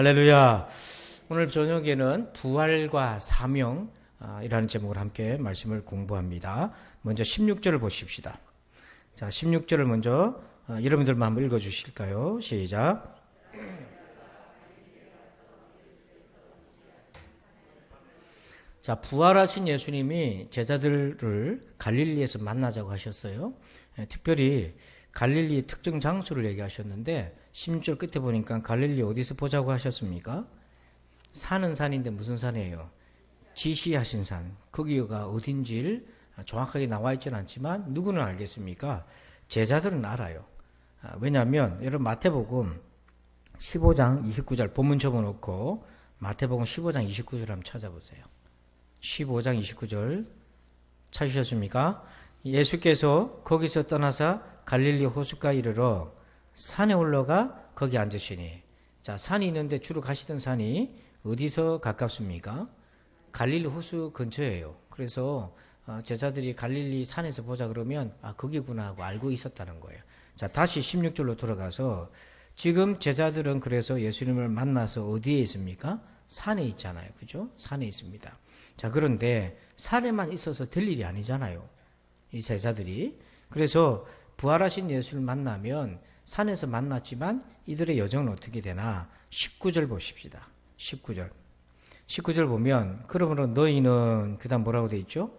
할렐루야. 오늘 저녁에는 부활과 사명 이라는 제목으로 함께 말씀을 공부합니다. 먼저 16절을 보십시다. 자, 16절을 먼저 여러분들만 한번 읽어 주실까요? 시작. 자, 부활하신 예수님이 제자들을 갈릴리에서 만나자고 하셨어요. 특별히 갈릴리 특정 장소를 얘기하셨는데 16절 끝에 보니까 갈릴리 어디서 보자고 하셨습니까? 산은 산인데 무슨 산이에요? 지시하신 산. 거기가 어딘지를 정확하게 나와 있지는 않지만 누구는 알겠습니까? 제자들은 알아요. 왜냐하면 여러분 마태복음 15장 29절 본문 접어놓고 마태복음 15장 29절 한번 찾아보세요. 15장 29절 찾으셨습니까? 예수께서 거기서 떠나사 갈릴리 호숫가에 이르러 산에 올라가 거기 앉으시니. 자, 산이 있는데 주로 가시던 산이 어디서 가깝습니까? 갈릴리 호수 근처예요. 그래서 제자들이 갈릴리 산에서 보자 그러면 거기구나 하고 알고 있었다는 거예요. 자, 다시 16절로 돌아가서 지금 제자들은 그래서 예수님을 만나서 어디에 있습니까? 산에 있잖아요. 그죠? 산에 있습니다. 자, 그런데 산에만 있어서 될 일이 아니잖아요. 이 제자들이. 그래서 부활하신 예수를 만나면 산에서 만났지만 이들의 여정은 어떻게 되나? 19절 보십시다. 19절 보면 그러므로 너희는 그 다음 뭐라고 돼 있죠?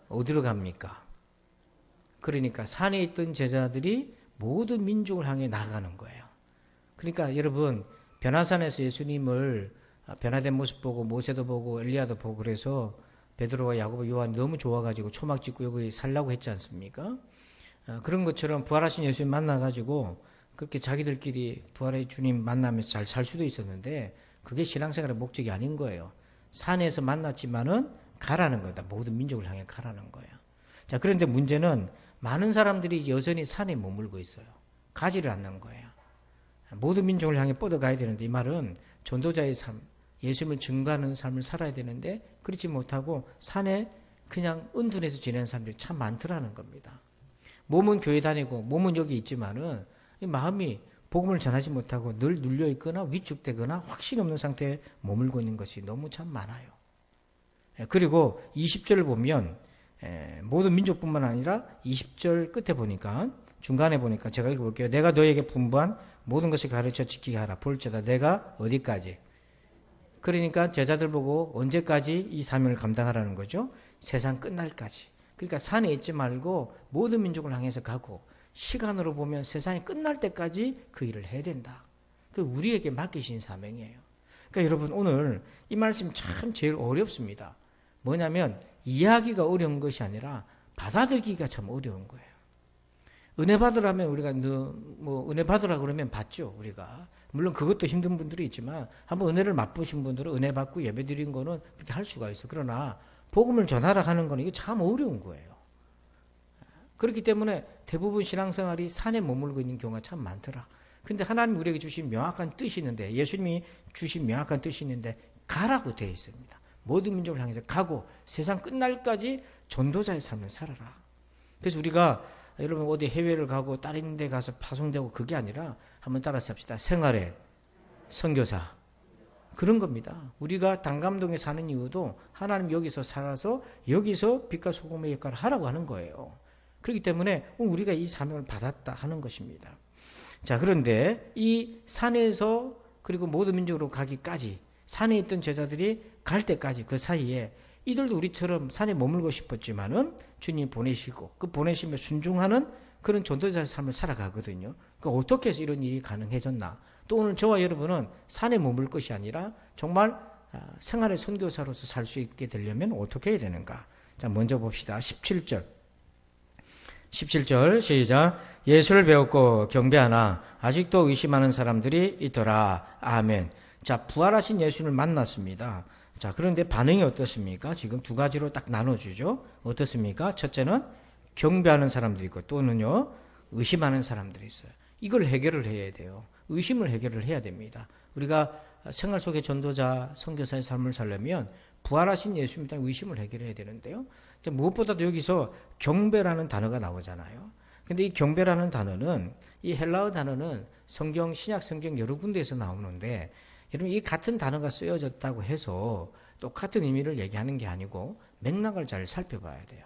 어디로 갑니까? 그러니까 산에 있던 제자들이 모든 민족을 향해 나가는 거예요. 그러니까 여러분 변화산에서 예수님을 변화된 모습 보고 모세도 보고 엘리야도 보고 그래서 베드로와 야고보 요한이 너무 좋아가지고 초막 짓고 여기 살라고 했지 않습니까? 그런 것처럼 부활하신 예수님 만나가지고 그렇게 자기들끼리 부활의 주님 만나면서 잘 살 수도 있었는데 그게 신앙생활의 목적이 아닌 거예요. 산에서 만났지만은 가라는 거다. 모든 민족을 향해 가라는 거예요. 자, 그런데 문제는 많은 사람들이 여전히 산에 머물고 있어요. 가지를 않는 거예요. 모든 민족을 향해 뻗어가야 되는데 이 말은 전도자의 삶, 예수님을 증거하는 삶을 살아야 되는데 그렇지 못하고 산에 그냥 은둔해서 지내는 사람들이 참 많더라는 겁니다. 몸은 교회 다니고 몸은 여기 있지만은 마음이 복음을 전하지 못하고 늘 눌려 있거나 위축되거나 확신이 없는 상태에 머물고 있는 것이 너무 참 많아요. 그리고 20절을 보면 모든 민족뿐만 아니라 20절 끝에 보니까 중간에 보니까 제가 읽어볼게요. 내가 너에게 분부한 모든 것을 가르쳐 지키게 하라. 볼지어다 내가 어디까지? 그러니까 제자들 보고 언제까지 이 사명을 감당하라는 거죠? 세상 끝날까지. 그러니까 산에 있지 말고 모든 민족을 향해서 가고 시간으로 보면 세상이 끝날 때까지 그 일을 해야 된다. 그 우리에게 맡기신 사명이에요. 그러니까 여러분 오늘 이 말씀 참 제일 어렵습니다. 뭐냐면 이해하기가 어려운 것이 아니라 받아들이기가 참 어려운 거예요. 은혜 받으라면 우리가 은혜 받으라 그러면 받죠. 우리가 물론 그것도 힘든 분들이 있지만 한번 은혜를 맛보신 분들은 은혜 받고 예배드린 거는 그렇게 할 수가 있어. 그러나 복음을 전하라 하는 거는 이게 참 어려운 거예요. 그렇기 때문에 대부분 신앙생활이 산에 머물고 있는 경우가 참 많더라. 근데 하나님 우리에게 주신 명확한 뜻이 있는데 예수님이 주신 명확한 뜻이 있는데 가라고 되어 있습니다. 모든 민족을 향해서 가고 세상 끝날까지 전도자의 삶을 살아라. 그래서 우리가 여러분 어디 해외를 가고 다른 데 가서 파송되고 그게 아니라 한번 따라서 합시다. 생활의 선교사. 그런 겁니다. 우리가 단감동에 사는 이유도 하나님 여기서 살아서 여기서 빛과 소금의 역할을 하라고 하는 거예요. 그렇기 때문에 우리가 이 사명을 받았다 하는 것입니다. 자, 그런데 이 산에서 그리고 모든 민족으로 가기까지 산에 있던 제자들이 갈 때까지 그 사이에 이들도 우리처럼 산에 머물고 싶었지만은 주님 보내시고 그 보내시며 순종하는 그런 전도자의 삶을 살아가거든요. 그러니까 어떻게 해서 이런 일이 가능해졌나? 또 오늘 저와 여러분은 산에 머물 것이 아니라 정말 생활의 선교사로서 살 수 있게 되려면 어떻게 해야 되는가? 자, 먼저 봅시다. 17절 시작. 예수를 배웠고 경배하나 아직도 의심하는 사람들이 있더라. 아멘. 자, 부활하신 예수를 만났습니다. 자, 그런데 반응이 어떻습니까? 지금 두 가지로 딱 나눠주죠. 어떻습니까? 첫째는 경배하는 사람들이 있고 또는요 의심하는 사람들이 있어요. 이걸 해결을 해야 돼요. 의심을 해결을 해야 됩니다. 우리가 생활 속의 전도자, 선교사의 삶을 살려면 부활하신 예수님에 대한 의심을 해결해야 되는데요. 무엇보다도 여기서 경배라는 단어가 나오잖아요. 근데 이 경배라는 단어는 이 헬라어 단어는 신약 성경 여러 군데에서 나오는데 여러분 이 같은 단어가 쓰여졌다고 해서 똑같은 의미를 얘기하는 게 아니고 맥락을 잘 살펴봐야 돼요.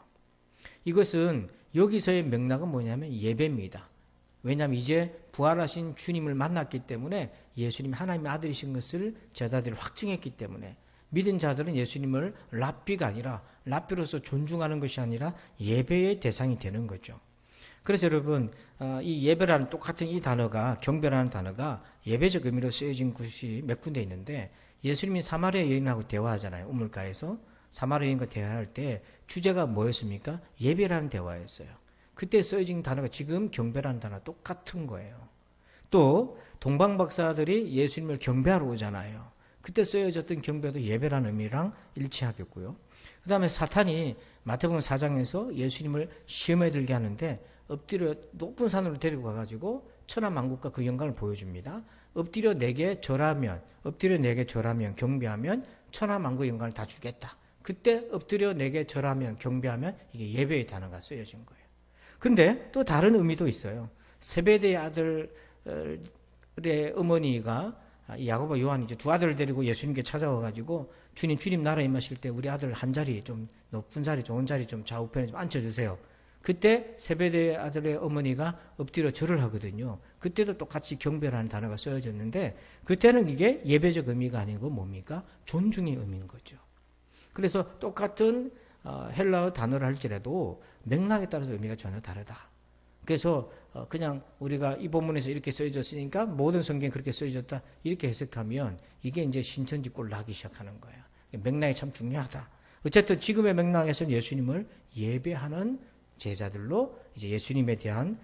이것은 여기서의 맥락은 뭐냐면 예배입니다. 왜냐하면 이제 부활하신 주님을 만났기 때문에 예수님이 하나님의 아들이신 것을 제자들이 확증했기 때문에 믿은 자들은 예수님을 랍비가 아니라 랍비로서 존중하는 것이 아니라 예배의 대상이 되는 거죠. 그래서 여러분 이 예배라는 똑같은 이 단어가 경배라는 단어가 예배적 의미로 쓰여진 곳이 몇 군데 있는데 예수님이 사마리아 여인하고 대화하잖아요. 우물가에서 사마리아 여인과 대화할 때 주제가 뭐였습니까? 예배라는 대화였어요. 그때 쓰여진 단어가 지금 경배라는 단어가 똑같은 거예요. 또 동방 박사들이 예수님을 경배하러 오잖아요. 그때 쓰여졌던 경배도 예배라는 의미랑 일치하겠고요. 그 다음에 사탄이 마태복음 4장에서 예수님을 시험에 들게 하는데 엎드려 높은 산으로 데리고 가가지고 천하만국과 그 영광을 보여줍니다. 엎드려 내게 절하면 경배하면 천하만국의 영광을 다 주겠다. 그때 엎드려 내게 절하면 경배하면 이게 예배의 단어가 쓰여진 거예요. 근데 또 다른 의미도 있어요. 세베대의 아들의 어머니가 야고보 요한이 이제 두 아들을 데리고 예수님께 찾아와가지고 주님 나라에 임하실 때 우리 아들 한 자리 좀 높은 자리 좋은 자리 좀 좌우편에 좀 앉혀주세요. 그때 세베대의 아들의 어머니가 엎드려 절을 하거든요. 그때도 똑같이 경배라는 단어가 쓰여졌는데 그때는 이게 예배적 의미가 아니고 뭡니까? 존중의 의미인 거죠. 그래서 똑같은 헬라어 단어를 할지라도 맥락에 따라서 의미가 전혀 다르다. 그래서 그냥 우리가 이 본문에서 이렇게 쓰여졌으니까 모든 성경이 그렇게 쓰여졌다 이렇게 해석하면 이게 이제 신천지꼴로 하기 시작하는 거예요. 맥락이 참 중요하다. 어쨌든 지금의 맥락에서는 예수님을 예배하는 제자들로 이제 예수님에 대한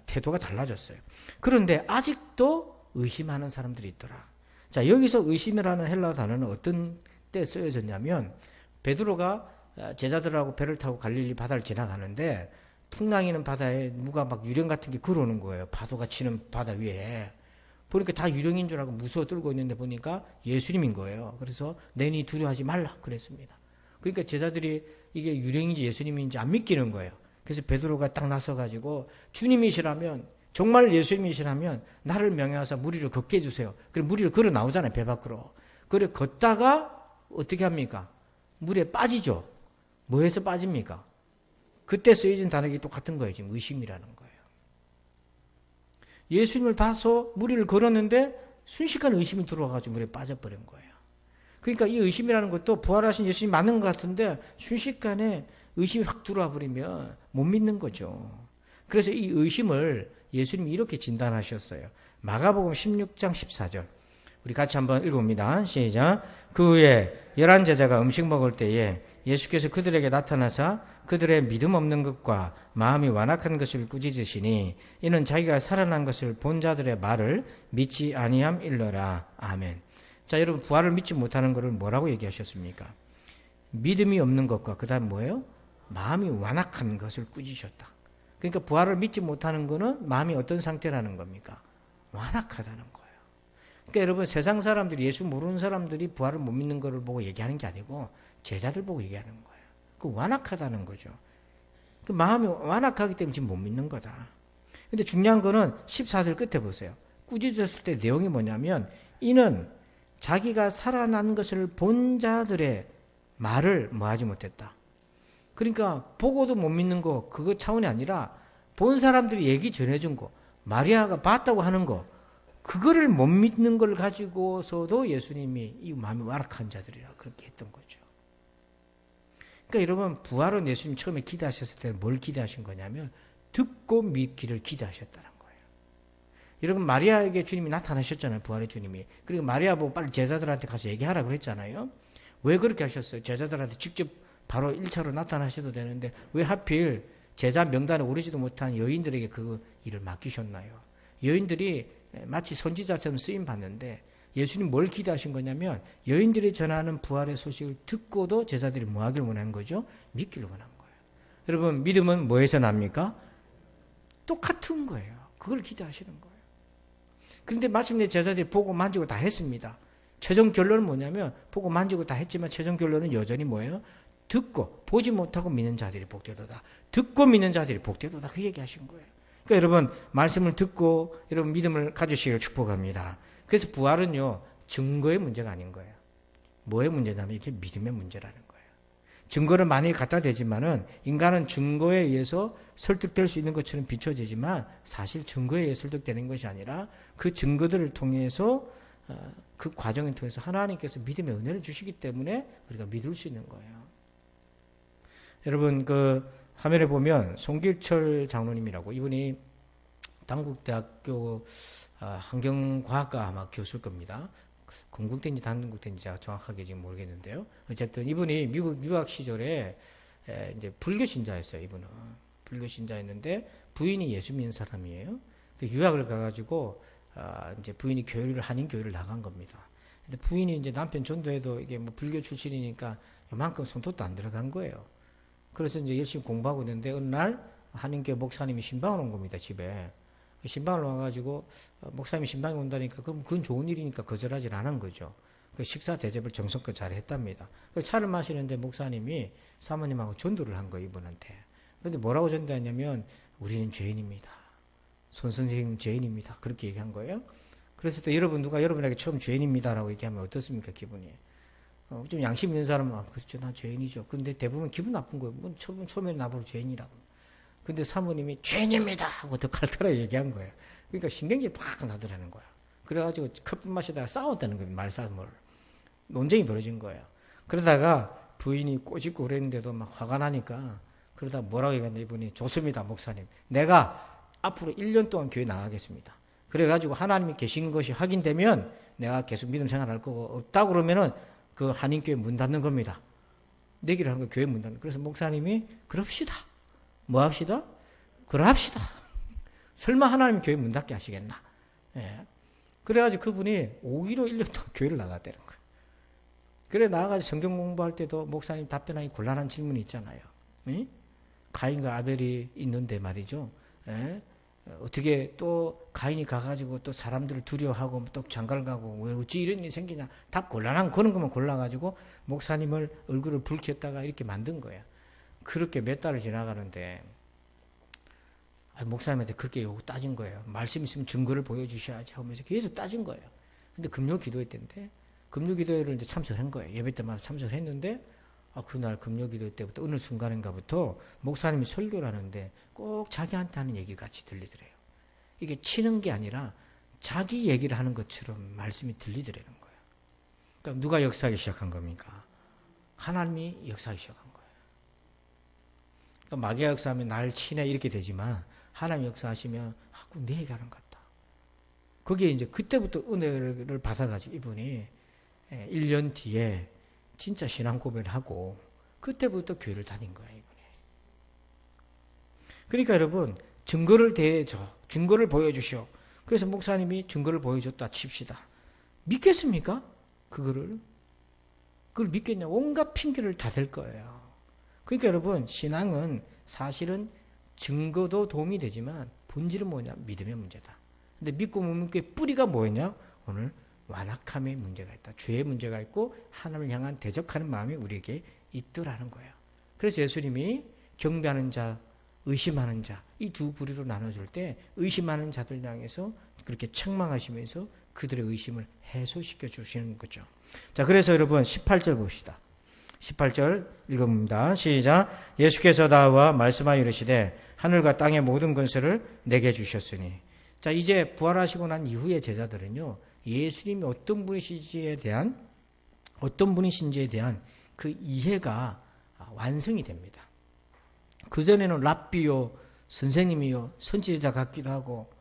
태도가 달라졌어요. 그런데 아직도 의심하는 사람들이 있더라. 자, 여기서 의심이라는 헬라어 단어는 어떤 때 쓰여졌냐면 베드로가 제자들하고 배를 타고 갈릴리 바다를 지나가는데 풍랑이는 바다에 누가 막 유령 같은 게 걸어오는 거예요. 파도가 치는 바다 위에. 보니까 다 유령인 줄 알고 무서워 떨고 있는데 보니까 예수님인 거예요. 그래서 내니 두려워하지 말라 그랬습니다. 그러니까 제자들이 이게 유령인지 예수님인지 안 믿기는 거예요. 그래서 베드로가 딱 나서가지고 주님이시라면 정말 예수님이시라면 나를 명하사 무리를 걷게 해주세요. 그럼 무리를 걸어 나오잖아요. 배 밖으로. 그래 걷다가 어떻게 합니까? 물에 빠지죠. 뭐해서 빠집니까? 그때 쓰여진 단어가 똑같은 거예요. 지금 의심이라는 거예요. 예수님을 봐서 무리를 걸었는데 순식간에 의심이 들어와가지고 물에 빠져버린 거예요. 그러니까 이 의심이라는 것도 부활하신 예수님이 맞는 것 같은데 순식간에 의심이 확 들어와 버리면 못 믿는 거죠. 그래서 이 의심을 예수님이 이렇게 진단하셨어요. 마가복음 16장 14절. 우리 같이 한번 읽어봅니다. 시작. 그 후에 11 제자가 음식 먹을 때에 예수께서 그들에게 나타나사 그들의 믿음 없는 것과 마음이 완악한 것을 꾸짖으시니 이는 자기가 살아난 것을 본 자들의 말을 믿지 아니함일러라. 아멘. 자, 여러분 부활을 믿지 못하는 것을 뭐라고 얘기하셨습니까? 믿음이 없는 것과 그 다음 뭐예요? 마음이 완악한 것을 꾸짖으셨다. 그러니까 부활을 믿지 못하는 것은 마음이 어떤 상태라는 겁니까? 완악하다는 거예요. 그러니까 여러분 세상 사람들이 예수 모르는 사람들이 부활을 못 믿는 것을 보고 얘기하는 게 아니고 제자들 보고 얘기하는 거예요. 그 완악하다는 거죠. 그 마음이 완악하기 때문에 지금 못 믿는 거다. 근데 중요한 거는 14절 끝에 보세요. 꾸짖었을 때 내용이 뭐냐면 이는 자기가 살아난 것을 본 자들의 말을 뭐하지 못했다. 그러니까 보고도 못 믿는 거 그거 차원이 아니라 본 사람들이 얘기 전해준 거 마리아가 봤다고 하는 거 그거를 못 믿는 걸 가지고서도 예수님이 이 마음이 완악한 자들이라 그렇게 했던 거죠. 그러니까 여러분 부활은 예수님 처음에 기대하셨을 때는 뭘 기대하신 거냐면 듣고 믿기를 기대하셨다는 거예요. 여러분 마리아에게 주님이 나타나셨잖아요. 부활의 주님이. 그리고 마리아 보고 빨리 제자들한테 가서 얘기하라 그랬잖아요. 왜 그렇게 하셨어요? 제자들한테 직접 바로 1차로 나타나셔도 되는데 왜 하필 제자 명단에 오르지도 못한 여인들에게 그 일을 맡기셨나요? 여인들이 마치 선지자처럼 쓰임 받는데 예수님 뭘 기대하신 거냐면 여인들이 전하는 부활의 소식을 듣고도 제자들이 뭐 하길 원한 거죠? 믿기를 원한 거예요. 여러분 믿음은 뭐에서 납니까? 똑같은 거예요. 그걸 기대하시는 거예요. 그런데 마침내 제자들이 보고 만지고 다 했습니다. 최종 결론은 뭐냐면 보고 만지고 다 했지만 최종 결론은 여전히 뭐예요? 듣고 보지 못하고 믿는 자들이 복되도다. 듣고 믿는 자들이 복되도다. 그 얘기하신 거예요. 그러니까 여러분 말씀을 듣고 여러분 믿음을 가지시기를 축복합니다. 그래서 부활은요 증거의 문제가 아닌 거예요. 뭐의 문제냐면 이게 믿음의 문제라는 거예요. 증거를 많이 갖다 대지만은 인간은 증거에 의해서 설득될 수 있는 것처럼 비춰지지만 사실 증거에 의해 설득되는 것이 아니라 그 증거들을 통해서 그 과정을 통해서 하나님께서 믿음의 은혜를 주시기 때문에 우리가 믿을 수 있는 거예요. 여러분 그 화면에 보면 송길철 장로님이라고 이분이 단국대학교 환경과학과 아마 교수일 겁니다. 건국대인지 단국대인지 제가 정확하게 지금 모르겠는데요. 어쨌든 이분이 미국 유학 시절에 이제 불교 신자였어요. 이분은 불교 신자였는데 부인이 예수 믿는 사람이에요. 유학을 가가지고 이제 부인이 교회를 한인 교회를 나간 겁니다. 근데 부인이 이제 남편 전도해도 이게 뭐 불교 출신이니까 요만큼 손톱도 안 들어간 거예요. 그래서 이제 열심히 공부하고 있는데 어느 날 한인교회 목사님이 신방을 온 겁니다. 집에. 신방을 와가지고 목사님이 신방에 온다니까 그럼 그건 좋은 일이니까 거절하지 않은 거죠. 그 식사 대접을 정성껏 잘 했답니다. 차를 마시는데 목사님이 사모님하고 전도를 한 거예요. 이분한테. 그런데 뭐라고 전도했냐면 우리는 죄인입니다. 손 선생님 죄인입니다. 그렇게 얘기한 거예요. 그래서 또 여러분 누가 여러분에게 처음 죄인입니다라고 얘기하면 어떻습니까? 기분이. 좀 양심 있는 사람은 그렇죠. 나 죄인이죠. 근데 대부분 기분 나쁜 거예요. 뭐 처음에는 나보고 죄인이라고. 근데 사모님이 죄인입니다 하고 더 칼칼하게 얘기한 거예요. 그러니까 신경질이 팍 나더라는 거야. 그래가지고 커피 마시다가 싸웠다는 거예요. 말싸움을. 논쟁이 벌어진 거예요. 그러다가 부인이 꼬집고 그랬는데도 막 화가 나니까 그러다 뭐라고 얘기했냐 이분이 좋습니다 목사님. 내가 앞으로 1년 동안 교회 나가겠습니다. 그래가지고 하나님이 계신 것이 확인되면 내가 계속 믿음 생활할 거고 없다고 그러면은 그 한인교회 문 닫는 겁니다. 내기를 하는 거 교회 문 닫는. 그래서 목사님이 그럽시다. 뭐 합시다? 그럽시다. 설마 하나님 교회 문 닫게 하시겠나? 예. 그래가지고 그분이 5.15 1년 동안 교회를 나갔다는 거예요. 그래 나가가지고 성경 공부할 때도 목사님 답변하기 곤란한 질문이 있잖아요. 예? 가인과 아벨이 있는데 말이죠. 예? 어떻게 또 가인이 가가지고 또 사람들을 두려워하고 또 장가를 가고 왜 어찌 이런 일이 생기냐 답 곤란한 그런 것만 골라가지고 목사님을 얼굴을 붉혔다가 이렇게 만든 거예요. 그렇게 몇 달을 지나가는데 목사님한테 그렇게 요구 따진 거예요. 말씀 있으면 증거를 보여주셔야지 하면서 계속 따진 거예요. 근데 금요 기도했던데 금요 기도회를 이제 참석한 거예요. 예배 때마다 참석을 했는데 그날 금요 기도 때부터 어느 순간인가부터 목사님이 설교를 하는데 꼭 자기한테 하는 얘기 같이 들리더래요. 이게 치는 게 아니라 자기 얘기를 하는 것처럼 말씀이 들리더라는 거예요. 그러니까 누가 역사하기 시작한 겁니까? 하나님이 역사하기 시작한 거예요. 그러니까 마귀가 역사하면 날 치네 이렇게 되지만 하나님 역사하시면 내 얘기하는 것 같다. 거기에 이제 그때부터 은혜를 받아가지고 이분이 1년 뒤에 진짜 신앙 고백을 하고 그때부터 교회를 다닌 거예요. 이분이. 그러니까 여러분 증거를 대줘. 증거를 보여주시오. 그래서 목사님이 증거를 보여줬다 칩시다. 믿겠습니까? 그걸 믿겠냐. 온갖 핑계를 다 댈 거예요. 그러니까 여러분 신앙은 사실은 증거도 도움이 되지만 본질은 뭐냐? 믿음의 문제다. 근데 믿고 못 믿고의 뿌리가 뭐였냐? 오늘 완악함의 문제가 있다. 죄의 문제가 있고 하나님을 향한 대적하는 마음이 우리에게 있더라는 거예요. 그래서 예수님이 경배하는 자, 의심하는 자, 이 두 부류로 나눠줄 때 의심하는 자들 향해서 그렇게 책망하시면서 그들의 의심을 해소시켜 주시는 거죠. 자, 그래서 여러분 18절 봅시다. 18절 읽어봅니다. 시작. 예수께서 나와 말씀하여 이르시되 하늘과 땅의 모든 권세를 내게 주셨으니. 자, 이제 부활하시고 난 이후의 제자들은요. 예수님이 어떤 분이신지에 대한 그 이해가 완성이 됩니다. 그전에는 랍비요, 선생님이요, 선지자 같기도 하고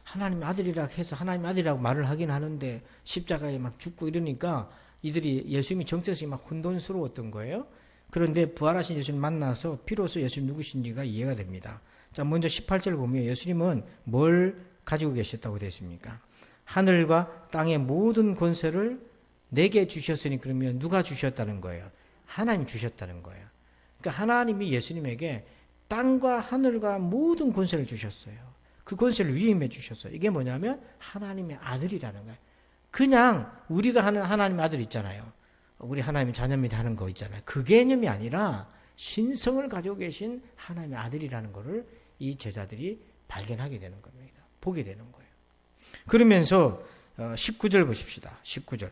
하나님의 아들이라 해서 하나님의 아들이라고 말을 하긴 하는데 십자가에 막 죽고 이러니까 이들이 예수님이 정체성이 막 혼돈스러웠던 거예요. 그런데 부활하신 예수님 만나서 비로소 예수님 누구신지가 이해가 됩니다. 자, 먼저 18절 보면 예수님은 뭘 가지고 계셨다고 되어 있습니까? 하늘과 땅의 모든 권세를 내게 주셨으니 그러면 누가 주셨다는 거예요? 하나님 주셨다는 거예요. 그러니까 하나님이 예수님에게 땅과 하늘과 모든 권세를 주셨어요. 그 권세를 위임해 주셨어요. 이게 뭐냐면 하나님의 아들이라는 거예요. 그냥 우리가 하는 하나님의 아들 있잖아요. 우리 하나님의 자녀입니다 하는 거 있잖아요. 그 개념이 아니라 신성을 가지고 계신 하나님의 아들이라는 것을 이 제자들이 발견하게 되는 겁니다. 보게 되는 거예요. 그러면서 19절 보십시다. 19절.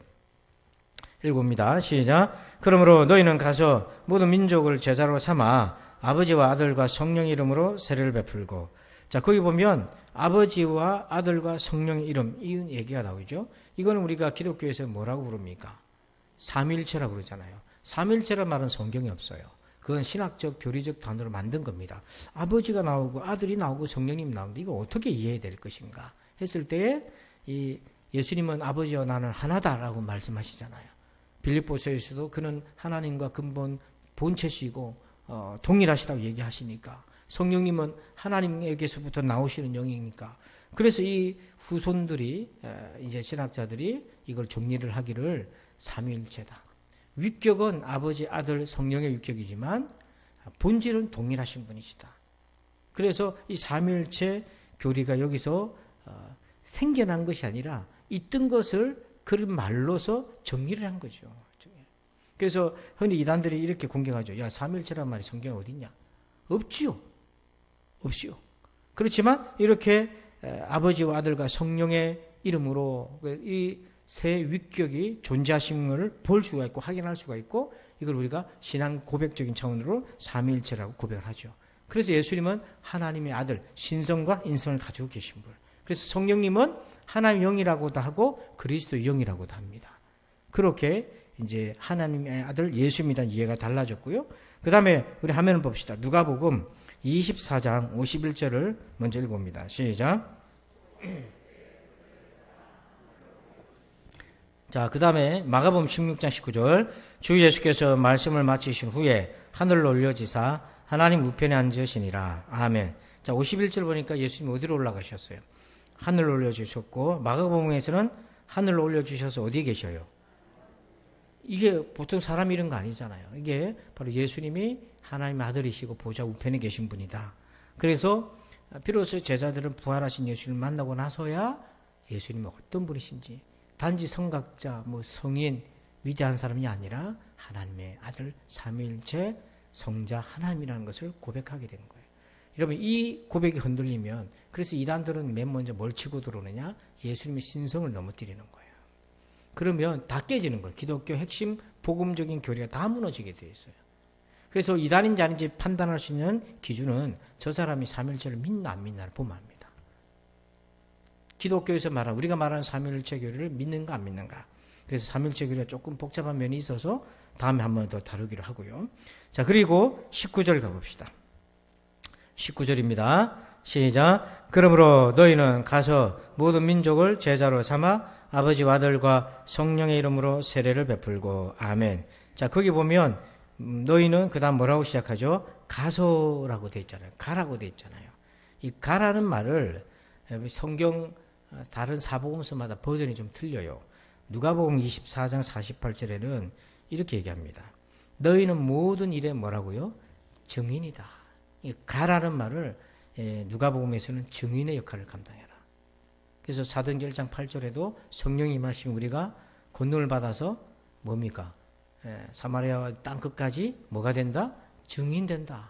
읽어봅니다. 시작. 그러므로 너희는 가서 모든 민족을 제자로 삼아 아버지와 아들과 성령의 이름으로 세례를 베풀고. 자, 거기 보면 아버지와 아들과 성령의 이름, 이 얘기가 나오죠. 이거는 우리가 기독교에서 뭐라고 부릅니까? 삼위일체라고 그러잖아요. 삼위일체란 말은 성경에 없어요. 그건 신학적, 교리적 단어로 만든 겁니다. 아버지가 나오고 아들이 나오고 성령님 나오는데 이거 어떻게 이해해야 될 것인가 했을 때에 이 예수님은 아버지와 나는 하나다라고 말씀하시잖아요. 빌립보서에서도 그는 하나님과 근본 본체시고 동일하시다고 얘기하시니까, 성령님은 하나님에게서부터 나오시는 영이니까, 그래서 이 후손들이 이제 신학자들이 이걸 정리를 하기를 삼위일체다. 위격은 아버지, 아들, 성령의 위격이지만 본질은 동일하신 분이시다. 그래서 이 삼위일체 교리가 여기서 생겨난 것이 아니라 있던 것을 그런 말로서 정리를 한 거죠. 그래서 흔히 이단들이 이렇게 공격하죠. 야, 삼위일체란 말이 성경에 어딨냐? 없지요. 없지요. 그렇지만 이렇게 아버지와 아들과 성령의 이름으로 이 세 위격이 존재하심을 볼 수가 있고 확인할 수가 있고, 이걸 우리가 신앙 고백적인 차원으로 삼위일체라고 고백을 하죠. 그래서 예수님은 하나님의 아들, 신성과 인성을 가지고 계신 분. 그래서 성령님은 하나님의 영이라고도 하고 그리스도의 영이라고도 합니다. 그렇게 이제 하나님의 아들 예수입니다. 이해가 달라졌고요. 그 다음에 우리 화면을 봅시다. 누가복음 24장 51절을 먼저 읽어봅니다. 시작. 자, 그 다음에 마가복음 16장 19절. 주 예수께서 말씀을 마치신 후에 하늘로 올려지사 하나님 우편에 앉으시니라. 아멘. 자, 51절 보니까 예수님 어디로 올라가셨어요? 하늘로 올려주셨고, 마가복음에서는 하늘로 올려주셔서 어디에 계셔요? 이게 보통 사람 이런 거 아니잖아요. 이게 바로 예수님이 하나님의 아들이시고 보좌 우편에 계신 분이다. 그래서 비로소 제자들은 부활하신 예수님을 만나고 나서야 예수님이 어떤 분이신지, 단지 성각자, 성인, 위대한 사람이 아니라 하나님의 아들, 삼위일체, 성자 하나님이라는 것을 고백하게 된 거예요. 여러분, 이 고백이 흔들리면, 그래서 이단들은 맨 먼저 뭘 치고 들어오느냐? 예수님의 신성을 넘어뜨리는 거예요. 그러면 다 깨지는 거예요. 기독교 핵심 복음적인 교리가 다 무너지게 돼 있어요. 그래서 이단인지 아닌지 판단할 수 있는 기준은 저 사람이 삼위일체를 믿나 안 믿나를 보면 합니다. 기독교에서 말하는, 우리가 말하는 삼위일체 교리를 믿는가 안 믿는가. 그래서 삼위일체 교리가 조금 복잡한 면이 있어서 다음에 한 번 더 다루기로 하고요. 자, 그리고 19절 가봅시다. 19절입니다. 시작. 그러므로 너희는 가서 모든 민족을 제자로 삼아 아버지와 아들과 성령의 이름으로 세례를 베풀고. 아멘. 자, 거기 보면 너희는 그 다음 뭐라고 시작하죠? 가서라고 돼 있잖아요. 가라고 돼 있잖아요. 이 가라는 말을 성경 다른 사복음서마다 버전이 좀 틀려요. 누가복음 24장 48절에는 이렇게 얘기합니다. 너희는 모든 일에 뭐라고요? 증인이다. 이 가라는 말을 누가복음에서는 증인의 역할을 감당해라. 그래서 사도행전 1장 8절에도 성령이 임하시면 우리가 권능을 받아서 뭡니까? 사마리아 땅 끝까지 뭐가 된다? 증인된다.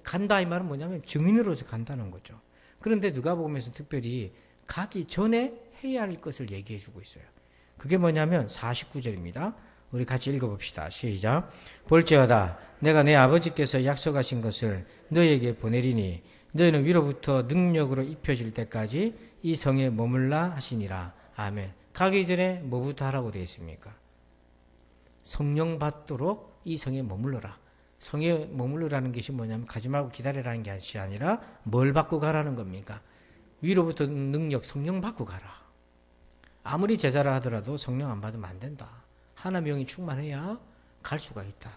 간다 이 말은 뭐냐면 증인으로서 간다는 거죠. 그런데 누가복음에서 특별히 가기 전에 해야 할 것을 얘기해 주고 있어요. 그게 뭐냐면 49절입니다. 우리 같이 읽어봅시다. 시작. 볼지어다 내가 내 아버지께서 약속하신 것을 너희에게 보내리니 너희는 위로부터 능력으로 입혀질 때까지 이 성에 머물라 하시니라. 아멘. 가기 전에 뭐부터 하라고 되어 있습니까? 성령 받도록 이 성에 머물러라. 성에 머물러라는 것이 뭐냐면 가지 말고 기다리라는 것이 아니라 뭘 받고 가라는 겁니까? 위로부터 능력, 성령 받고 가라. 아무리 제자라 하더라도 성령 안 받으면 안 된다. 하나님의 영이 충만해야 갈 수가 있다.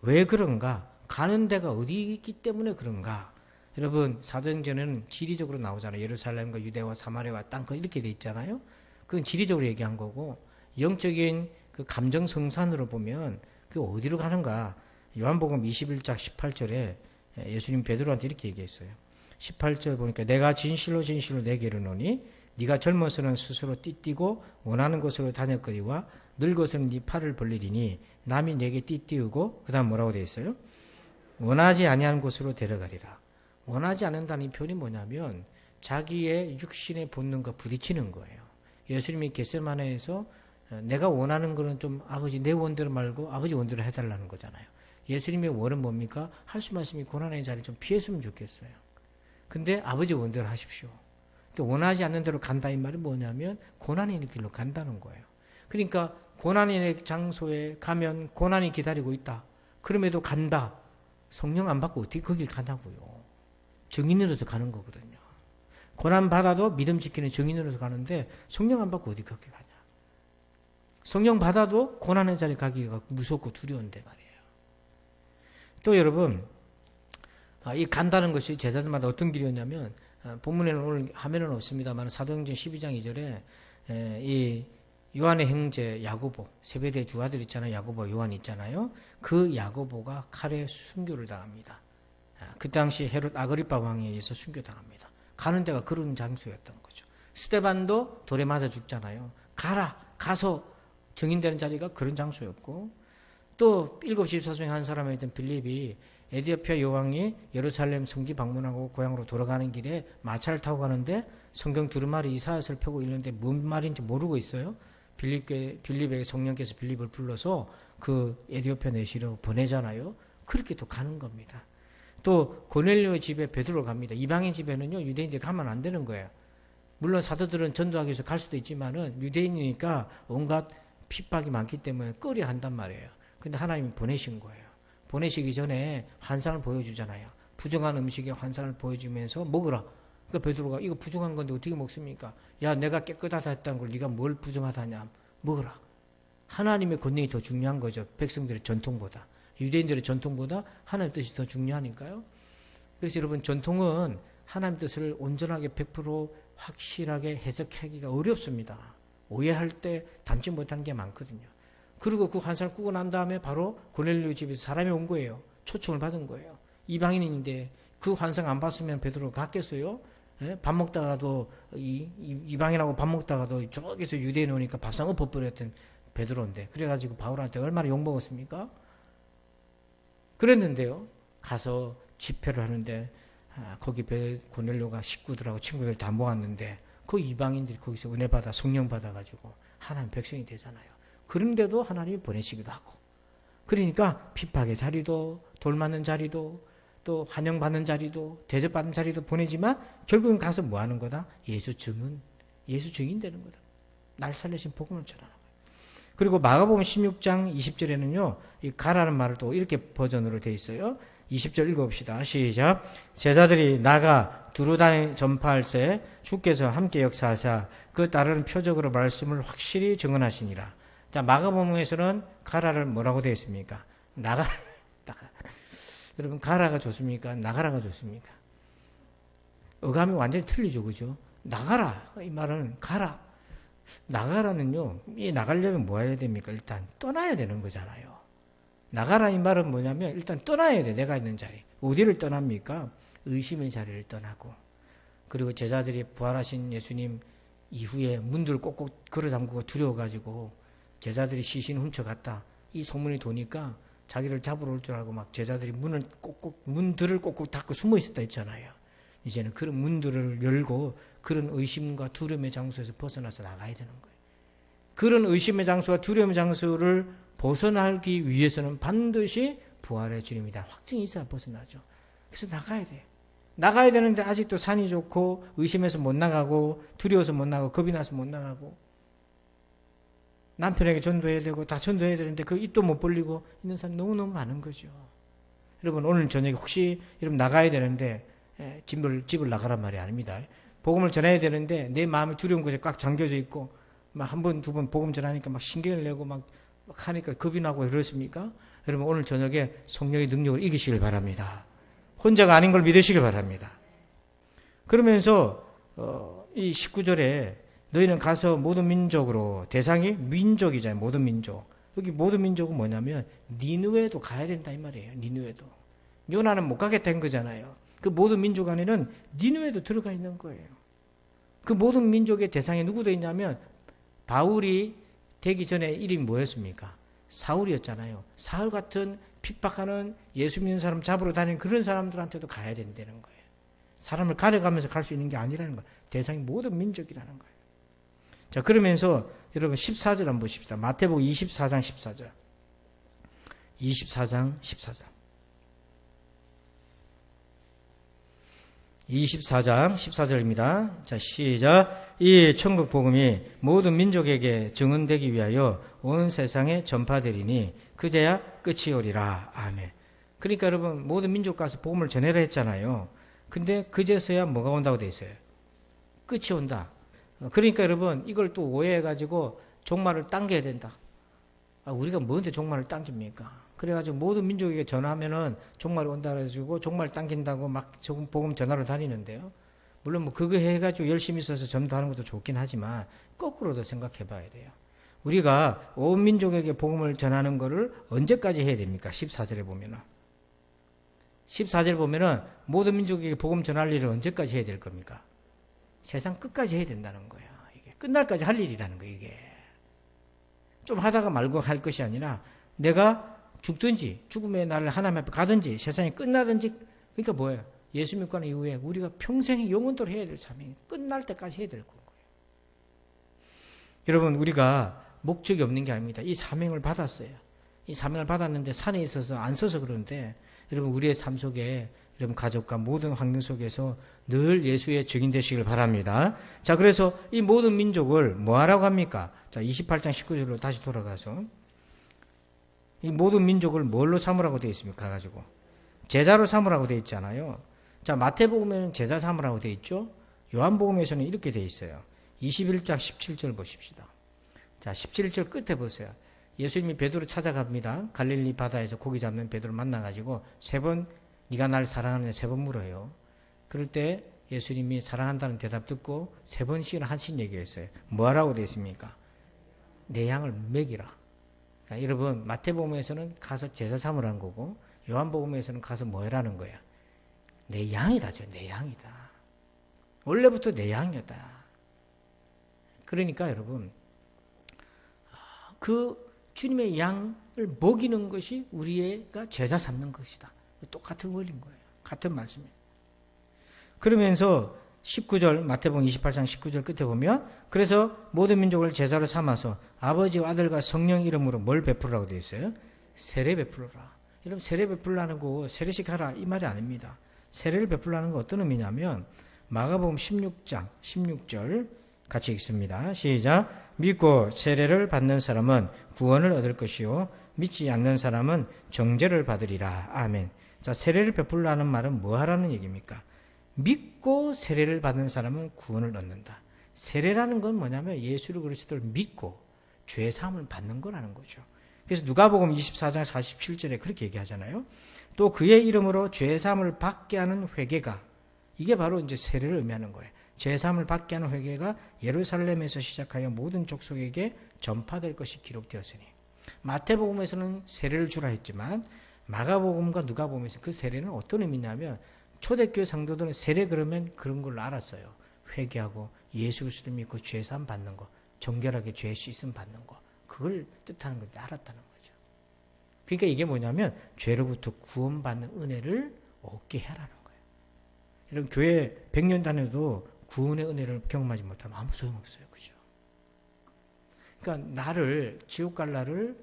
왜 그런가? 가는 데가 어디 있기 때문에 그런가? 여러분, 사도행전에는 지리적으로 나오잖아요. 예루살렘과 유대와 사마리아와 땅끝 이렇게 돼 있잖아요. 그건 지리적으로 얘기한 거고, 영적인 그 감정 성산으로 보면 그 어디로 가는가? 요한복음 21장 18절에 예수님 베드로한테 이렇게 얘기했어요. 18절 보니까 내가 진실로 진실로 내게 이르노니 네가 젊어서는 스스로 띠띠고 원하는 곳으로 다녔거니와 늙어서는 네 팔을 벌리리니 남이 내게 띠띠우고 그 다음 뭐라고 되어 있어요? 원하지 아니하는 곳으로 데려가리라. 원하지 않는다는 표현이 뭐냐면 자기의 육신의 본능과 부딪히는 거예요. 예수님이 겟세마네에서 내가 원하는 거는 좀 아버지 내 원대로 말고 아버지 원대로 해달라는 거잖아요. 예수님의 원은 뭡니까? 할 수 말씀이 고난의 자리를 좀 피했으면 좋겠어요. 근데 아버지 원대로 하십시오. 또 원하지 않는 대로 간다 이 말이 뭐냐면 고난의 길로 간다는 거예요. 그러니까 고난의 장소에 가면 고난이 기다리고 있다. 그럼에도 간다. 성령 안 받고 어떻게 거길 가냐고요. 증인으로서 가는 거거든요. 고난 받아도 믿음 지키는 증인으로서 가는데 성령 안 받고 어디 그렇게 가냐. 성령 받아도 고난의 자리에 가기가 무섭고 두려운데 말이에요. 또 여러분 이 간다는 것이 제자들마다 어떤 길이었냐면 본문에는 오늘 화면은 없습니다만 사도행전 12장 2절에 이 요한의 형제 야고보 세베대의 두 아들 있잖아요. 야고보 요한 있잖아요. 그 야고보가 칼에 순교를 당합니다. 그 당시 헤롯 아그리파 왕에 의해서 순교당합니다. 가는 데가 그런 장소였던 거죠. 스데반도 돌에 맞아 죽잖아요. 가서 증인되는 자리가 그런 장소였고 또 7집 사중에 한 사람이었던 빌립이 에디오피아 여왕이 예루살렘 성지 방문하고 고향으로 돌아가는 길에 마차를 타고 가는데 성경 두루마리 이사야서를 펴고 있는데 뭔 말인지 모르고 있어요. 빌립에게 성령께서 빌립을 불러서 그 에디오피아 내시로 보내잖아요. 그렇게 또 가는 겁니다. 또 고넬료의 집에 베드로가 갑니다. 이방인 집에는요 유대인들이 가면 안 되는 거예요. 물론 사도들은 전도하기 위해서 갈 수도 있지만은 유대인이니까 온갖 핍박이 많기 때문에 꺼려 한단 말이에요. 근데 하나님이 보내신 거예요. 보내시기 전에 환상을 보여주잖아요. 부정한 음식의 환상을 보여주면서 먹으라. 그러니까 베드로가 이거 부정한 건데 어떻게 먹습니까? 야 내가 깨끗하다 했다는 걸 네가 뭘 부정하다냐. 먹으라. 하나님의 권능이 더 중요한 거죠. 백성들의 전통보다. 유대인들의 전통보다 하나님의 뜻이 더 중요하니까요. 그래서 여러분 전통은 하나님의 뜻을 온전하게 100% 확실하게 해석하기가 어렵습니다. 오해할 때 담지 못한 게 많거든요. 그리고 그 환상을 꾸고 난 다음에 바로 고넬료 집에서 사람이 온 거예요. 초청을 받은 거예요. 이방인인데 그 환상 안 봤으면 베드로 갔겠어요? 예? 밥 먹다가도 이방인하고 밥 먹다가도 저기서 유대인 오니까 밥상 엎어버렸던 베드로인데 그래가지고 바울한테 얼마나 욕먹었습니까? 그랬는데요. 가서 집회를 하는데 거기 고넬료가 식구들하고 친구들 다 모았는데 그 이방인들이 거기서 은혜 받아 성령 받아가지고 하나님 백성이 되잖아요. 그런데도 하나님이 보내시기도 하고 그러니까 핍박의 자리도 돌 맞는 자리도 또 환영받는 자리도 대접받는 자리도 보내지만 결국은 가서 뭐 하는 거다? 예수 증인 되는 거다. 날 살리신 복음을 전하는 거예요. 그리고 마가복음 16장 20절에는요. 이 가라는 말을 또 이렇게 버전으로 되어 있어요. 20절 읽어봅시다. 시작. 제자들이 나가 두루다니 전파할새 주께서 함께 역사하사 그 따르는 표적으로 말씀을 확실히 증언하시니라. 자, 마가복음에서는 가라를 뭐라고 되어 있습니까? 나가. 여러분 가라가 좋습니까? 나가라가 좋습니까? 어감이 완전히 틀리죠, 그죠? 나가라 이 말은 가라. 나가라는요. 이 나가려면 뭐 해야 됩니까? 일단 떠나야 되는 거잖아요. 나가라 이 말은 뭐냐면 일단 떠나야 돼. 내가 있는 자리. 어디를 떠납니까? 의심의 자리를 떠나고 그리고 제자들이 부활하신 예수님 이후에 문들을 꼭꼭 걸어 잠그고 두려워가지고 제자들이 시신 훔쳐갔다. 이 소문이 도니까 자기를 잡으러 올 줄 알고 막 제자들이 문들을 꼭꼭 닫고 숨어 있었다 했잖아요. 이제는 그런 문들을 열고 그런 의심과 두려움의 장소에서 벗어나서 나가야 되는 거예요. 그런 의심의 장소와 두려움의 장소를 벗어나기 위해서는 반드시 부활의 주님이다. 확증이 있어야 벗어나죠. 그래서 나가야 돼요. 나가야 되는데 아직도 산이 좋고 의심해서 못 나가고 두려워서 못 나가고 겁이 나서 못 나가고 남편에게 전도해야 되고 다 전도해야 되는데 그 입도 못 벌리고 있는 사람 너무너무 많은 거죠. 여러분 오늘 저녁에 혹시 여러분 나가야 되는데 집을 나가란 말이 아닙니다. 복음을 전해야 되는데 내 마음이 두려운 곳에 꽉 잠겨져 있고 막 한 번, 두 번 복음 전하니까 막 신경을 내고 막 하니까 겁이 나고 그렇습니까? 여러분 오늘 저녁에 성령의 능력을 이기시길 바랍니다. 혼자가 아닌 걸 믿으시길 바랍니다. 그러면서 이 19절에 너희는 가서 모든 민족으로 대상이 민족이잖아요. 모든 민족. 여기 모든 민족은 뭐냐면 니느웨도 가야 된다 이 말이에요. 니느웨도. 요나는 못 가겠다 한 거잖아요. 그 모든 민족 안에는 니느웨도 들어가 있는 거예요. 그 모든 민족의 대상에 누구 돼 있냐면 바울이 되기 전에 이름이 뭐였습니까? 사울이었잖아요. 사울 같은 핍박하는 예수 믿는 사람 잡으러 다니는 그런 사람들한테도 가야 된다는 거예요. 사람을 가려가면서 갈 수 있는 게 아니라는 거예요. 대상이 모든 민족이라는 거예요. 자, 그러면서 여러분 14절 한번 보십시다. 마태복음 24장 14절. 24장 14절. 24장 14절입니다. 자, 시작. 이 천국 복음이 모든 민족에게 증언되기 위하여 온 세상에 전파되리니 그제야 끝이 오리라. 아멘. 그러니까 여러분 모든 민족 가서 복음을 전해라 했잖아요. 근데 그제서야 뭐가 온다고 돼 있어요? 끝이 온다. 그러니까 여러분 이걸 또 오해해가지고 종말을 당겨야 된다. 우리가 뭔데 종말을 당깁니까? 그래가지고 모든 민족에게 전하면은 종말이 온다 그래가지고 종말 당긴다고 막 복음 전하러 다니는데요. 물론 뭐 그거 해가지고 열심히 있어서 전도하는 것도 좋긴 하지만 거꾸로도 생각해봐야 돼요. 우리가 온 민족에게 복음을 전하는 거를 언제까지 해야 됩니까? 14절에 보면은 14절 보면은 모든 민족에게 복음 전할 일을 언제까지 해야 될 겁니까? 세상 끝까지 해야 된다는 거야. 이게 끝날까지 할 일이라는 거야. 이게 좀 하다가 말고 할 것이 아니라 내가 죽든지 죽음의 날을 하나님 앞에 가든지 세상이 끝나든지 그러니까 뭐예요? 예수 믿고 난 이후에 우리가 평생 영원토록 해야 될 사명이 끝날 때까지 해야 될 거예요. 여러분 우리가 목적이 없는 게 아닙니다. 이 사명을 받았어요. 이 사명을 받았는데 산에 있어서 안 써서 그러는데 여러분 우리의 삶 속에 여러분 가족과 모든 환경 속에서 늘 예수의 증인 되시길 바랍니다. 자, 그래서 이 모든 민족을 뭐 하라고 합니까? 자, 28장 19절로 다시 돌아가서 이 모든 민족을 뭘로 삼으라고 되어 있습니까? 가지고 제자로 삼으라고 되어 있잖아요. 자, 마태복음에는 제자 삼으라고 되어 있죠. 요한복음에서는 이렇게 되어 있어요. 21장 17절 보십시다. 자, 17절 끝에 보세요. 예수님이 베드로 찾아갑니다. 갈릴리 바다에서 고기 잡는 베드로 만나가지고 세 번 네가 날 사랑하느냐 세 번 물어요. 그럴 때 예수님이 사랑한다는 대답 듣고 세 번씩이나 하신 얘기가 있어요. 뭐 하라고 되어 있습니까? 내 양을 먹이라. 그러니까 여러분 마태복음에서는 가서 제사 삼으라는 거고 요한복음에서는 가서 뭐 해라는 거야? 내 양이다. 내 양이다. 원래부터 내 양이었다. 그러니까 여러분 그 주님의 양을 먹이는 것이 우리가 제자 삼는 것이다. 똑같은 원리인 거예요. 같은 말씀이에요. 그러면서 19절 마태복음 28장 19절 끝에 보면 그래서 모든 민족을 제자로 삼아서 아버지와 아들과 성령 이름으로 뭘 베풀으라고 되어 있어요? 세례 베풀어라. 여러분 세례 베풀라는 거 세례식 하라 이 말이 아닙니다. 세례를 베풀라는 거 어떤 의미냐면 마가복음 16장 16절 같이 읽습니다. 시작. 믿고 세례를 받는 사람은 구원을 얻을 것이요 믿지 않는 사람은 정죄를 받으리라. 아멘. 자, 세례를 베풀라는 말은 뭐 하라는 얘기입니까? 믿고 세례를 받는 사람은 구원을 얻는다. 세례라는 건 뭐냐면 예수 그리스도를 믿고 죄 사함을 받는 거라는 거죠. 그래서 누가복음 24장 47절에 그렇게 얘기하잖아요. 또 그의 이름으로 죄 사함을 받게 하는 회개가 이게 바로 이제 세례를 의미하는 거예요. 죄 사함을 받게 하는 회개가 예루살렘에서 시작하여 모든 족속에게 전파될 것이 기록되었으니 마태복음에서는 세례를 주라 했지만 마가복음과 누가복음에서 그 세례는 어떤 의미냐면 초대교회 성도들은 세례 그러면 그런 걸로 알았어요. 회개하고 예수 그리스도를 믿고 죄 사함 받는 거, 정결하게 죄 씻음 받는 거, 그걸 뜻하는 건데 알았다는 거죠. 그러니까 이게 뭐냐면 죄로부터 구원받는 은혜를 얻게 하라는 거예요. 여러분 교회 100년 다녀도 구원의 은혜를 경험하지 못하면 아무 소용없어요. 그죠? 그러니까 나를 지옥 갈 나를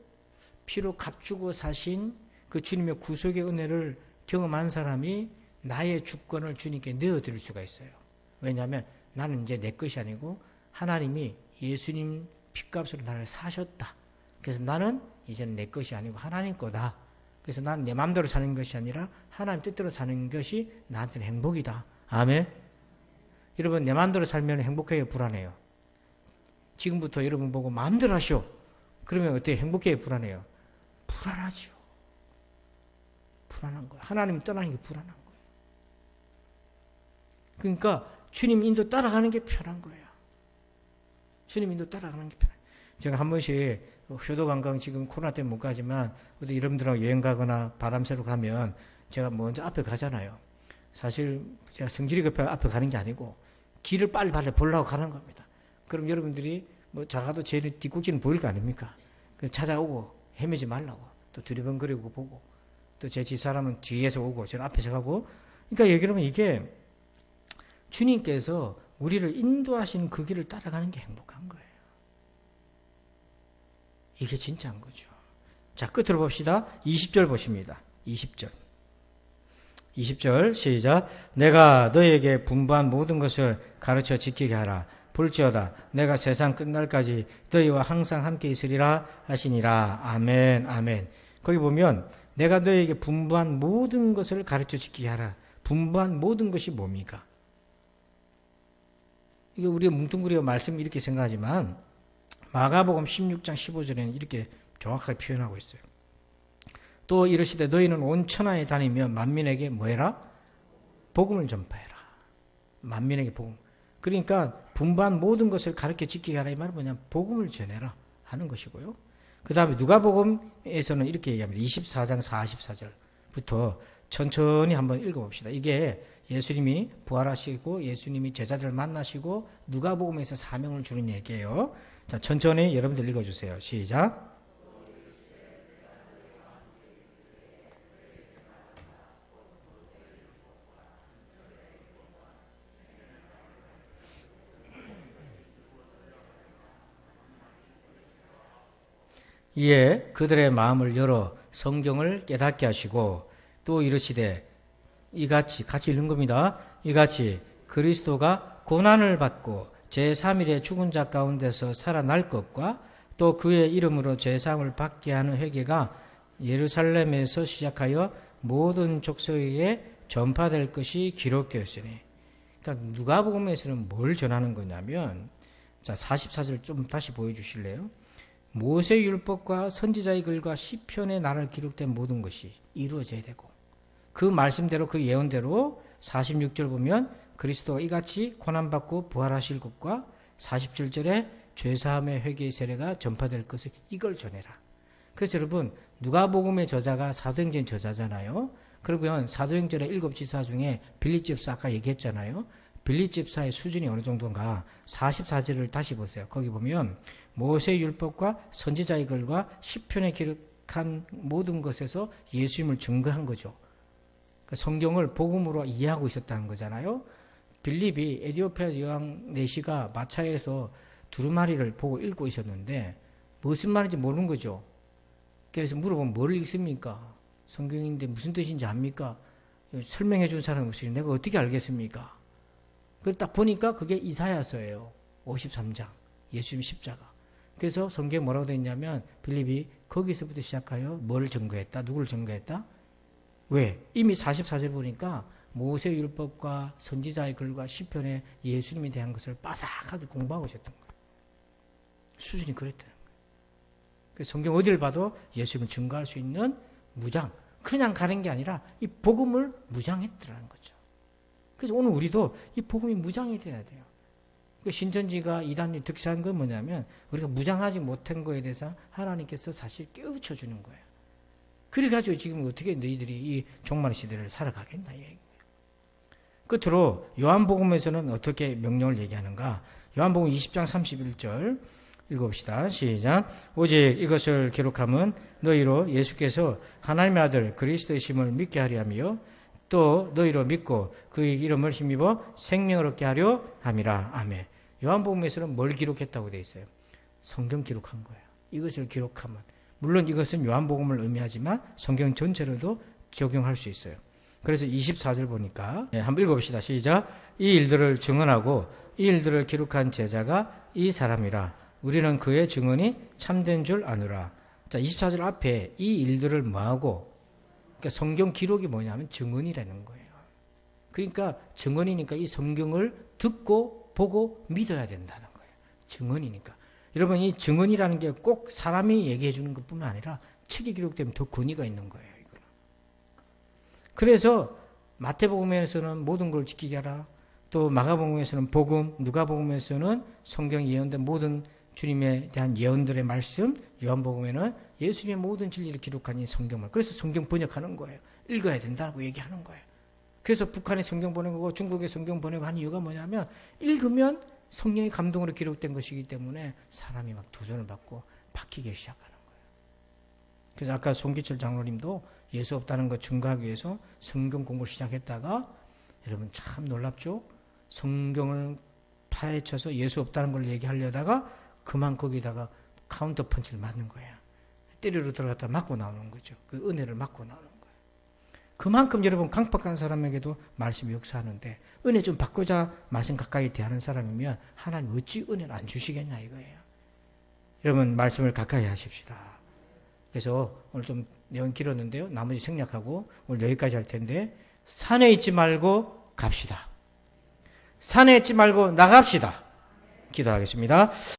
피로 값주고 사신 그 주님의 구속의 은혜를 경험한 사람이 나의 주권을 주님께 내어드릴 수가 있어요. 왜냐하면 나는 이제 내 것이 아니고 하나님이 예수님 핏값으로 나를 사셨다. 그래서 나는 이제는 내 것이 아니고 하나님 거다. 그래서 나는 내 마음대로 사는 것이 아니라 하나님 뜻대로 사는 것이 나한테는 행복이다. 아멘. 여러분 내 마음대로 살면 행복해요? 불안해요? 지금부터 여러분 보고 마음대로 하시오. 그러면 어때요? 행복해요? 불안해요? 불안하죠. 불안한 거예요. 하나님 떠나는 게 불안한 거예요. 그러니까 주님 인도 따라가는 게 편한 거예요. 주님 인도 따라가는 게 편해요. 제가 한 번씩 효도관광 지금 코로나 때문에 못 가지만 어디 여러분들하고 여행 가거나 바람 쐬러 가면 제가 먼저 앞에 가잖아요. 사실 제가 성질이 급해 앞에 가는 게 아니고 길을 빨리 보려고 가는 겁니다. 그럼 여러분들이 뭐 작아도 제 뒷꼭지는 보일 거 아닙니까? 찾아오고 헤매지 말라고 또 두리번거리고 보고 또 제 집사람은 뒤에서 오고 저는 앞에서 가고 그러니까 여러분 이게 주님께서 우리를 인도하시는 그 길을 따라가는 게 행복한 거예요. 이게 진짜인 거죠. 자, 끝으로 봅시다. 20절 보십니다. 20절 시작. 내가 너에게 분부한 모든 것을 가르쳐 지키게 하라. 볼지어다 내가 세상 끝날까지 너희와 항상 함께 있으리라 하시니라. 아멘 아멘. 거기 보면 내가 너에게 분부한 모든 것을 가르쳐 지키게 하라. 분부한 모든 것이 뭡니까? 이게 우리가 뭉뚱그려 말씀 이렇게 생각하지만 마가복음 16장 15절에는 이렇게 정확하게 표현하고 있어요. 또 이르시되 너희는 온 천하에 다니며 만민에게 뭐해라? 복음을 전파해라. 만민에게 복음. 그러니까 분부한 모든 것을 가르쳐 지키게 하라. 이 말은 뭐냐면 복음을 전해라 하는 것이고요. 그 다음에 누가복음에서는 이렇게 얘기합니다. 24장 44절부터 천천히 한번 읽어봅시다. 이게 예수님이 부활하시고 예수님이 제자들을 만나시고 누가복음에서 사명을 주는 얘기예요. 자, 천천히 여러분들 읽어주세요. 시작. 이에 그들의 마음을 열어 성경을 깨닫게 하시고 또 이르시되 이같이 같이 읽는 겁니다. 이같이 그리스도가 고난을 받고 제3일에 죽은 자 가운데서 살아날 것과 또 그의 이름으로 제사함을 받게 하는 회개가 예루살렘에서 시작하여 모든 족속에게 전파될 것이 기록되었으니. 그러니까 누가복음에서는 뭘 전하는 거냐면, 자 44절 좀 다시 보여주실래요? 모세 율법과 선지자의 글과 시편에 나를 기록된 모든 것이 이루어져야 되고, 그 말씀대로 그 예언대로 46절 보면 그리스도가 이같이 고난받고 부활하실 것과 47절에 죄사함의 회개의 세례가 전파될 것을 이걸 전해라. 그래서 여러분 누가복음의 저자가 사도행전 저자잖아요. 그러면 사도행전의 7지사 중에 빌립집사 아까 얘기했잖아요. 빌립집사의 수준이 어느 정도인가 44절을 다시 보세요. 거기 보면 모세 율법과 선지자의 글과 시편에 기록한 모든 것에서 예수님을 증거한 거죠. 성경을 복음으로 이해하고 있었다는 거잖아요. 빌립이 에티오피아 여왕 내시가 마차에서 두루마리를 보고 읽고 있었는데 무슨 말인지 모르는 거죠. 그래서 물어보면 뭘 읽습니까? 성경인데 무슨 뜻인지 압니까? 설명해 준 사람이 없으니 내가 어떻게 알겠습니까? 그걸 딱 보니까 그게 이사야서예요. 53장 예수님 십자가. 그래서 성경에 뭐라고 되어 있냐면 빌립이 거기서부터 시작하여 뭘 증거했다? 누구를 증거했다? 왜? 이미 44절 보니까 모세 율법과 선지자의 글과 시편에 예수님에 대한 것을 빠삭하게 공부하고 있었던 거예요. 수준이 그랬다는 거예요. 그래서 성경 어디를 봐도 예수님을 증거할 수 있는 무장, 그냥 가는 게 아니라 이 복음을 무장했더라는 거죠. 그래서 오늘 우리도 이 복음이 무장이 돼야 돼요. 신천지가 이단이 득세한 건 뭐냐면 우리가 무장하지 못한 거에 대해서 하나님께서 사실 깨우쳐 주는 거예요. 그래가지고 지금 어떻게 너희들이 이 종말의 시대를 살아가겠나 얘기예요. 끝으로 요한복음에서는 어떻게 명령을 얘기하는가? 요한복음 20장 31절 읽어봅시다. 시작. 오직 이것을 기록함은 너희로 예수께서 하나님의 아들 그리스도이심을 믿게 하려 하며 또 너희로 믿고 그의 이름을 힘입어 생명을 얻게 하려 함이라. 아멘. 요한복음에서는 뭘 기록했다고 되어 있어요? 성경 기록한 거예요. 이것을 기록하면. 물론 이것은 요한복음을 의미하지만 성경 전체로도 적용할 수 있어요. 그래서 24절 보니까 한번 읽어봅시다. 시작. 이 일들을 증언하고 이 일들을 기록한 제자가 이 사람이라. 우리는 그의 증언이 참된 줄 아노라. 자, 24절 앞에 이 일들을 뭐하고? 그러니까 성경 기록이 뭐냐면 증언이라는 거예요. 그러니까 증언이니까 이 성경을 듣고 보고 믿어야 된다는 거예요. 증언이니까. 여러분 이 증언이라는 게 꼭 사람이 얘기해 주는 것뿐만 아니라 책에 기록되면 더 권위가 있는 거예요. 이거는. 그래서 마태복음에서는 모든 걸 지키게 하라. 또 마가복음에서는 복음, 누가복음에서는 성경 예언된 모든 주님에 대한 예언들의 말씀, 요한복음에는 예수님의 모든 진리를 기록한 이 성경을. 그래서 성경 번역하는 거예요. 읽어야 된다고 얘기하는 거예요. 그래서 북한에 성경 번역하고 중국에 성경 번역한 이유가 뭐냐면 읽으면 성령의 감동으로 기록된 것이기 때문에 사람이 막 도전을 받고 바뀌기 시작하는 거예요. 그래서 아까 송기철 장로님도 예수 없다는 거 증거하기 위해서 성경 공부를 시작했다가 여러분 참 놀랍죠? 성경을 파헤쳐서 예수 없다는 걸 얘기하려다가 그만 거기다가 카운터 펀치를 맞는 거예요. 때리러 들어갔다 맞고 나오는 거죠. 그 은혜를 맞고 나오는 거예요. 그만큼 여러분 강박한 사람에게도 말씀이 역사하는데 은혜 좀 받고자 말씀 가까이 대하는 사람이면 하나님 어찌 은혜를 안 주시겠냐 이거예요. 여러분 말씀을 가까이 하십시다. 그래서 오늘 좀 내용 길었는데요. 나머지 생략하고 오늘 여기까지 할 텐데 산에 있지 말고 갑시다. 산에 있지 말고 나갑시다. 기도하겠습니다.